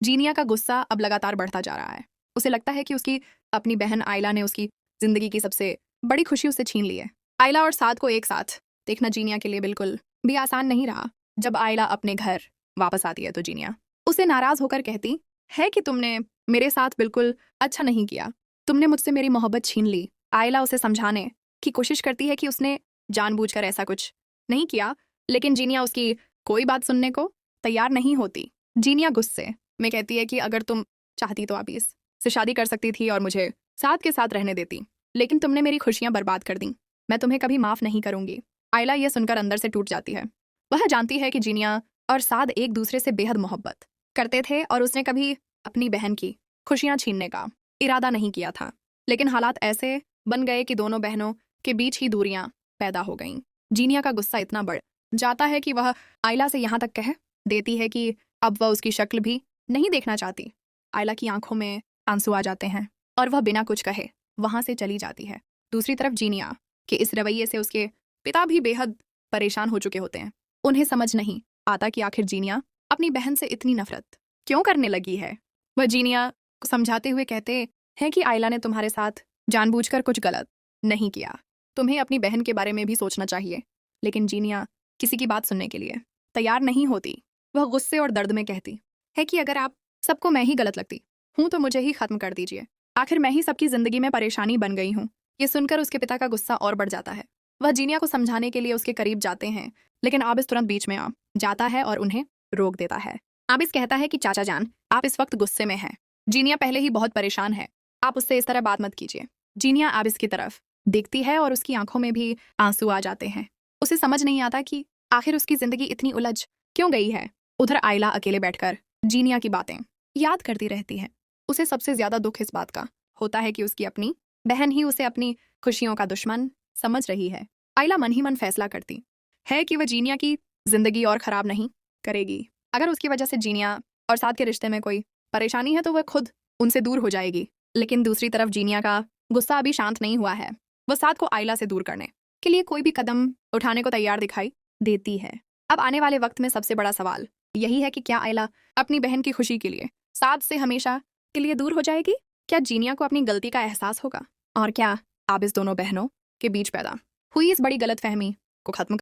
जीनिया का गुस्सा अब लगातार बढ़ता जा रहा है। उसे लगता है कि उसकी अपनी बहन आयला ने उसकी जिंदगी की सबसे बड़ी खुशी उससे छीन ली है। आयला और साद को एक साथ देखना जीनिया के लिए बिल्कुल भी आसान नहीं रहा। जब आयला अपने घर वापस आती है तो जीनिया उसे नाराज होकर कहती है कि तुमने मेरे साथ बिल्कुल अच्छा नहीं किया, तुमने मुझसे मेरी मोहब्बत छीन ली। आयला उसे समझाने की कोशिश करती है कि उसने जानबूझकर ऐसा कुछ नहीं किया, लेकिन जीनिया उसकी कोई बात सुनने को तैयार नहीं होती। जीनिया गुस्से में कहती है कि अगर तुम चाहती तो आप इससे शादी कर सकती थी और मुझे साथ के साथ रहने देती, लेकिन तुमने मेरी खुशियां बर्बाद कर दी। मैं तुम्हें कभी माफ नहीं करूंगी। आयला यह सुनकर अंदर से टूट जाती है। वह जानती है कि जीनिया और साद एक दूसरे से बेहद मोहब्बत करते थे और उसने कभी अपनी बहन की खुशियां छीनने का इरादा नहीं किया था। लेकिन हालात ऐसे बन गए कि दोनों बहनों के बीच ही दूरियां पैदा हो गईं। जीनिया का गुस्सा इतना बढ़ जाता है कि वह आयला से यहाँ तक कह देती है कि अब वह उसकी शक्ल भी नहीं देखना चाहती। आयला की आंखों में आंसू आ जाते हैं और वह बिना कुछ कहे वहां से चली जाती है। दूसरी तरफ जीनिया के इस रवैये से उसके पिता भी बेहद परेशान हो चुके होते हैं। उन्हें समझ नहीं आता कि आखिर जीनिया अपनी बहन से इतनी नफरत क्यों करने लगी है। वह जीनिया को समझाते हुए कहते हैं कि आयला ने तुम्हारे साथ जानबूझकर कुछ गलत नहीं किया, तुम्हें अपनी बहन के बारे में भी सोचना चाहिए। लेकिन जीनिया किसी की बात सुनने के लिए तैयार नहीं होती। वह गुस्से और दर्द में कहती है कि अगर आप सबको मैं ही गलत लगती हूँ तो मुझे ही खत्म कर दीजिए। आखिर मैं ही सबकी जिंदगी में परेशानी बन गई हूँ। ये सुनकर उसके पिता का गुस्सा और बढ़ जाता है। वह जीनिया को समझाने के लिए उसके करीब जाते हैं, लेकिन आबिस तुरंत बीच में आ जाता है और उन्हें रोक देता है। आबिस कहता है कि चाचा जान, आप इस वक्त गुस्से में हैं। जीनिया पहले ही बहुत परेशान है, आप उससे इस तरह बात मत कीजिए। जीनिया आबिस की तरफ देखती है और उसकी आंखों में भी आंसू आ जाते हैं। उसे समझ नहीं आता कि आखिर उसकी जिंदगी इतनी उलझ क्यों गई है। उधर आयला अकेले बैठकर जीनिया की बातें याद करती रहती है। उसे सबसे ज्यादा दुख इस बात का होता है कि उसकी अपनी बहन ही उसे अपनी खुशियों का दुश्मन समझ रही है। आयला मन ही मन फैसला करती है कि वह जीनिया की जिंदगी और खराब नहीं करेगी। अगर उसकी वजह से जीनिया और साद के रिश्ते में कोई परेशानी है तो वह खुद उनसे दूर हो जाएगी। लेकिन दूसरी तरफ जीनिया का गुस्सा अभी शांत नहीं हुआ है। वह साद को आयला से दूर करने के लिए कोई भी कदम उठाने को तैयार दिखाई देती है। अब आने वाले वक्त में सबसे बड़ा सवाल यही है कि क्या आयला अपनी बहन की खुशी के लिए साद से हमेशा के लिए दूर हो जाएगी? क्या जीनिया को अपनी गलती का एहसास होगा? और क्या आबिस दोनों बहनों के बीच पैदा हुई इस बड़ी गलतफहमी को खत्म